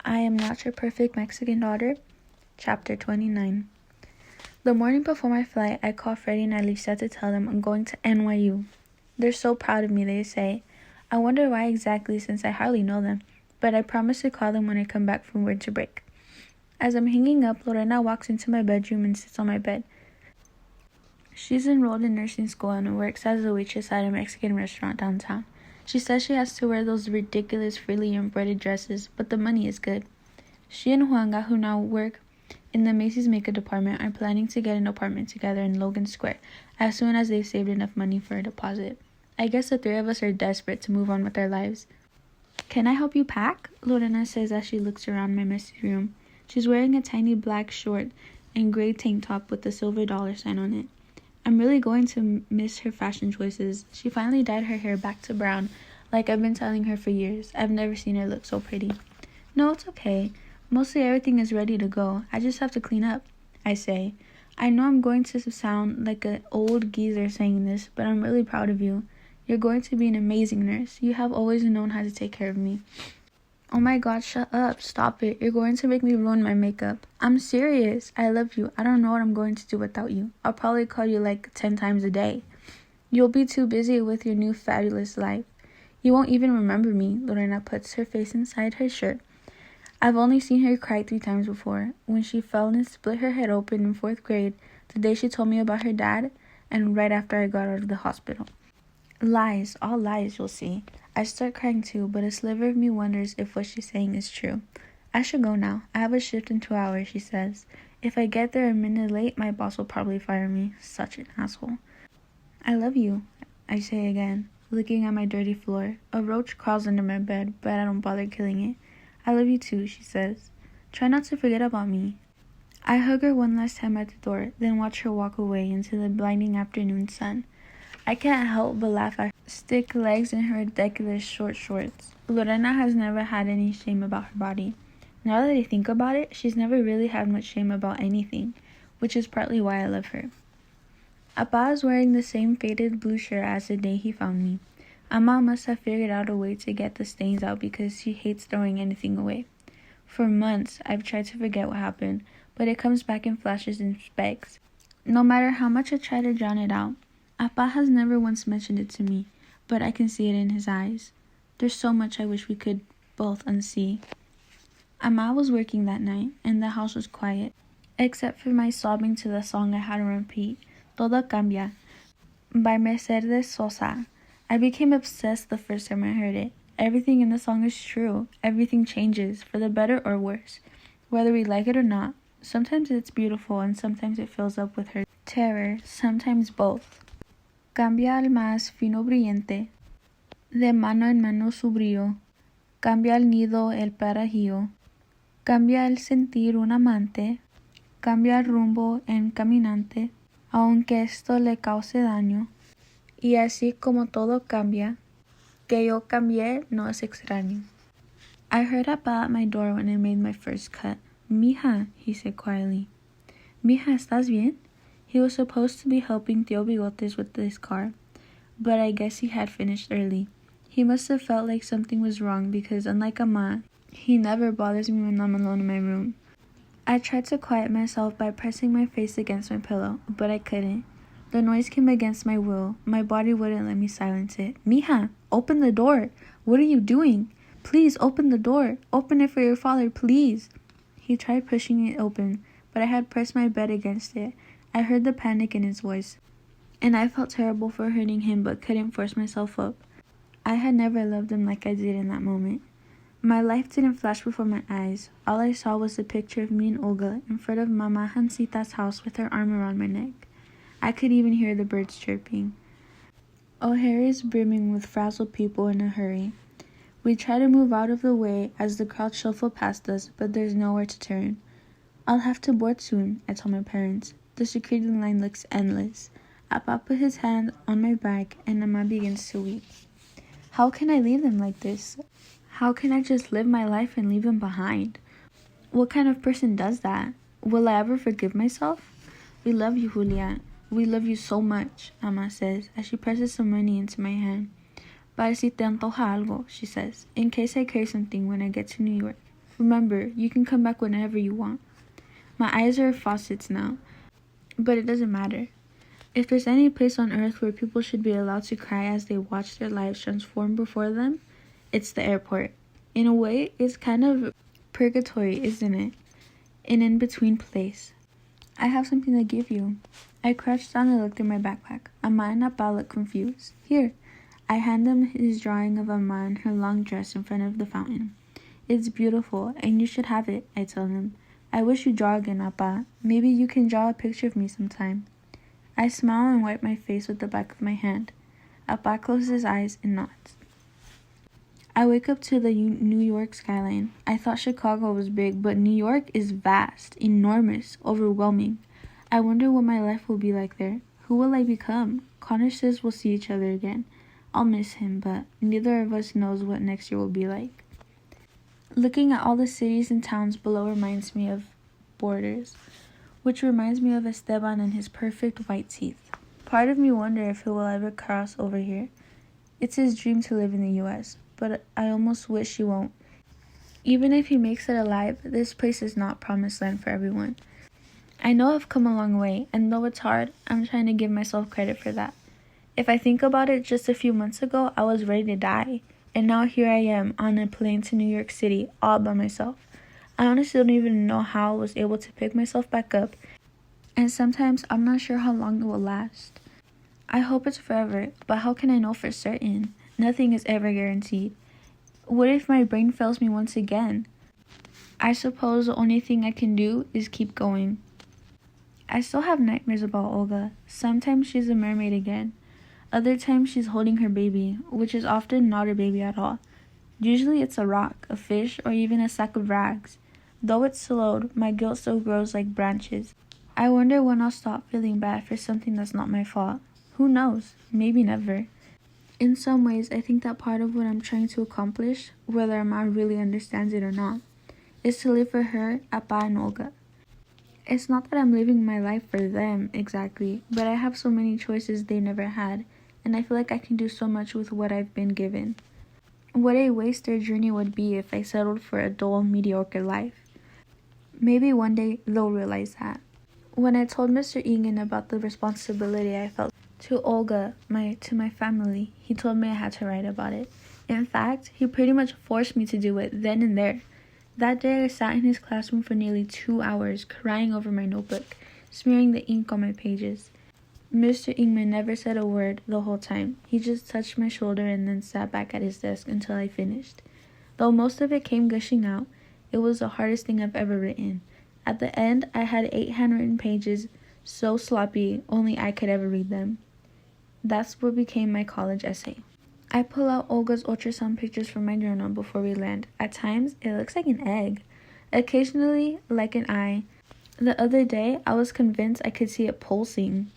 I Am Not Your Perfect Mexican Daughter, Chapter 29. The morning before my flight, I call Freddie and Alicia to tell them I'm going to NYU. They're so proud of me, they say. I wonder why exactly, since I hardly know them, but I promise to call them when I come back from winter break. As I'm hanging up, Lorena walks into my bedroom and sits on my bed. She's enrolled in nursing school and works as a waitress at a Mexican restaurant downtown. She says she has to wear those ridiculous frilly embroidered dresses, but the money is good. She and Juanga, who now work in the Macy's makeup department, are planning to get an apartment together in Logan Square as soon as they've saved enough money for a deposit. I guess the three of us are desperate to move on with our lives. Can I help you pack? Lorena says as she looks around my messy room. She's wearing a tiny black short and gray tank top with a silver dollar sign on it. I'm really going to miss her fashion choices. She finally dyed her hair back to brown, like I've been telling her for years. I've never seen her look so pretty. No, it's okay. Mostly everything is ready to go. I just have to clean up, I say. I know I'm going to sound like an old geezer saying this, but I'm really proud of you. You're going to be an amazing nurse. You have always known how to take care of me. Oh my God, shut up. Stop it. You're going to make me ruin my makeup. I'm serious. I love you. I don't know what I'm going to do without you. I'll probably call you like 10 times a day. You'll be too busy with your new fabulous life. You won't even remember me. Lorena puts her face inside her shirt. I've only seen her cry 3 times before. When she fell and split her head open in 4th grade, the day she told me about her dad, and right after I got out of the hospital. Lies, all lies, you'll see. I start crying too, but a sliver of me wonders if what she's saying is true. I should go now. I have a shift in 2 hours, she says. If I get there a minute late, my boss will probably fire me. Such an asshole. I love you, I say again, looking at my dirty floor. A roach crawls under my bed, but I don't bother killing it. I love you too, she says. Try not to forget about me. I hug her one last time at the door, then watch her walk away into the blinding afternoon sun. I can't help but laugh at her stick legs and her ridiculous short shorts. Lorena has never had any shame about her body. Now that I think about it, she's never really had much shame about anything, which is partly why I love her. Appa is wearing the same faded blue shirt as the day he found me. Amma must have figured out a way to get the stains out because she hates throwing anything away. For months, I've tried to forget what happened, but it comes back in flashes and specks. No matter how much I try to drown it out, Appa has never once mentioned it to me, but I can see it in his eyes. There's so much I wish we could both unsee. Amma was working that night, and the house was quiet, except for my sobbing to the song I had on repeat, Todo Cambia, by Mercedes Sosa. I became obsessed the first time I heard it. Everything in the song is true. Everything changes, for the better or worse, whether we like it or not. Sometimes it's beautiful, and sometimes it fills up with her terror, sometimes both. Cambia al más fino brillante, de mano en mano su brillo. Cambia el nido el parajío. Cambia el sentir un amante. Cambia el rumbo en caminante, aunque esto le cause daño. Y así como todo cambia, que yo cambié no es extraño. I heard Appa at my door when I made my first cut. Mija, he said quietly. Mija, ¿estás bien? He was supposed to be helping Tío Bigotes with his car, but I guess he had finished early. He must have felt like something was wrong because, unlike Ama, he never bothers me when I'm alone in my room. I tried to quiet myself by pressing my face against my pillow, but I couldn't. The noise came against my will. My body wouldn't let me silence it. Mija, open the door. What are you doing? Please open the door. Open it for your father, please. He tried pushing it open, but I had pressed my bed against it. I heard the panic in his voice, and I felt terrible for hurting him but couldn't force myself up. I had never loved him like I did in that moment. My life didn't flash before my eyes. All I saw was a picture of me and Olga in front of Mama Jancita's house with her arm around my neck. I could even hear the birds chirping. O'Hare is brimming with frazzled people in a hurry. We try to move out of the way as the crowd shuffle past us, but there's nowhere to turn. I'll have to board soon, I told my parents. The security line looks endless. Appa put his hand on my back, and Amma begins to weep. How can I leave them like this? How can I just live my life and leave them behind? What kind of person does that? Will I ever forgive myself? We love you, Julia. We love you so much, Amma says, as she presses some money into my hand. Para si te antoja algo, she says, in case I carry something when I get to New York. Remember, you can come back whenever you want. My eyes are faucets now, but it doesn't matter. If there's any place on earth where people should be allowed to cry as they watch their lives transform before them, it's the airport. In a way, it's kind of purgatory, isn't it? An in-between place. I have something to give you. I crouched down and looked in my backpack. Amma and Appa looked confused. Here. I handed him his drawing of Amma in her long dress in front of the fountain. It's beautiful, and you should have it, I told him. I wish you'd draw again, Appa. Maybe you can draw a picture of me sometime. I smile and wipe my face with the back of my hand. Appa closes his eyes and nods. I wake up to the New York skyline. I thought Chicago was big, but New York is vast, enormous, overwhelming. I wonder what my life will be like there. Who will I become? Connor says we'll see each other again. I'll miss him, but neither of us knows what next year will be like. Looking at all the cities and towns below reminds me of borders, which reminds me of Esteban and his perfect white teeth. Part of me wonders if he will ever cross over here. It's his dream to live in the U.S., but I almost wish he won't. Even if he makes it alive, this place is not promised land for everyone. I know I've come a long way, and though it's hard, I'm trying to give myself credit for that. If I think about it, just a few months ago, I was ready to die, and now here I am on a plane to New York City, all by myself. I honestly don't even know how I was able to pick myself back up, and sometimes I'm not sure how long it will last. I hope it's forever, but how can I know for certain? Nothing is ever guaranteed. What if my brain fails me once again? I suppose the only thing I can do is keep going. I still have nightmares about Olga. Sometimes she's a mermaid again. Other times she's holding her baby, which is often not her baby at all. Usually it's a rock, a fish, or even a sack of rags. Though it's slowed, my guilt still grows like branches. I wonder when I'll stop feeling bad for something that's not my fault. Who knows? Maybe never. In some ways, I think that part of what I'm trying to accomplish, whether Amma really understands it or not, is to live for her, Appa, and Olga. It's not that I'm living my life for them, exactly, but I have so many choices they never had, and I feel like I can do so much with what I've been given. What a waste their journey would be if I settled for a dull, mediocre life. Maybe one day they'll realize that. When I told Mr. Egan about the responsibility I felt to Olga, to my family, he told me I had to write about it. In fact, he pretty much forced me to do it then and there. That day I sat in his classroom for nearly 2 hours, crying over my notebook, smearing the ink on my pages. Mr. Ingman never said a word the whole time. He just touched my shoulder and then sat back at his desk until I finished. Though most of it came gushing out, it was the hardest thing I've ever written. At the end, I had 8 handwritten pages, so sloppy only I could ever read them. That's what became my college essay. I pull out Olga's ultrasound pictures from my journal before we land. At times, it looks like an egg. Occasionally, like an eye. The other day, I was convinced I could see it pulsing.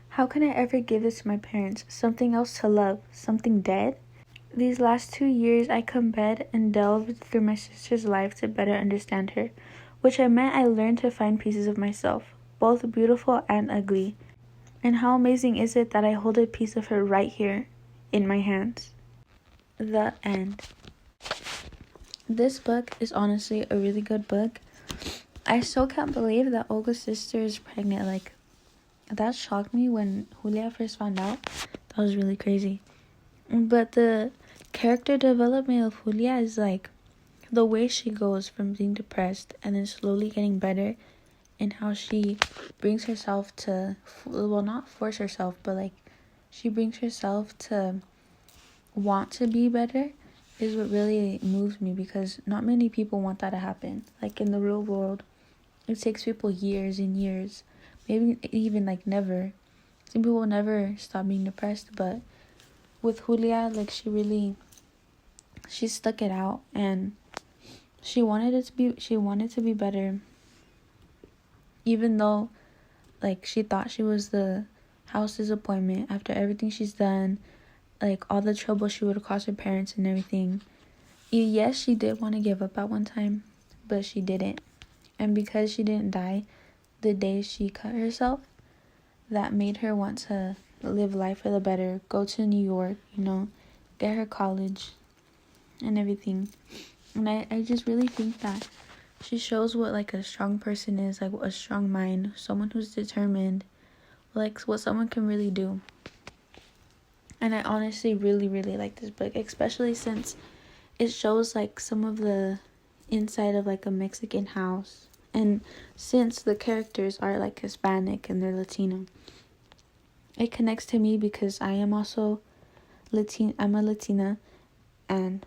How can I ever give this to my parents? Something else to love? Something dead? These last 2 years, I comped and delved through my sister's life to better understand her, which I meant I learned to find pieces of myself, both beautiful and ugly. And how amazing is it that I hold a piece of her right here, in my hands. The end. This book is honestly a really good book. I still can't believe that Olga's sister is pregnant. Like, that shocked me when Julia first found out. That was really crazy. But the character development of Julia is like the way she goes from being depressed and then slowly getting better, and how she brings herself to, well, not force herself, but like she brings herself to want to be better is what really moves me, because not many people want that to happen. Like in the real world, it takes people years and years, maybe even like never. Some people will never stop being depressed, but with Julia, like she stuck it out, and she wanted to be better, even though like she thought she was the house disappointment after everything she's done, like all the trouble she would have caused her parents and everything. Yes, she did want to give up at one time, but she didn't. And because she didn't die the day she cut herself, that made her want to live life for the better, go to New York, get her college and everything. And I just really think that she shows what like a strong person is, like a strong mind, someone who's determined, like what someone can really do. And I honestly really, really like this book, especially since it shows like some of the inside of like a Mexican house. And since the characters are like Hispanic and they're Latino, it connects to me because I am also I'm a Latina, and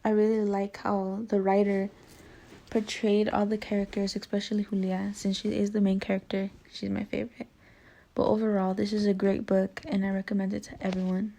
I really like how the writer portrayed all the characters, especially Julia, since she is the main character. She's my favorite. But overall, this is a great book, and I recommend it to everyone.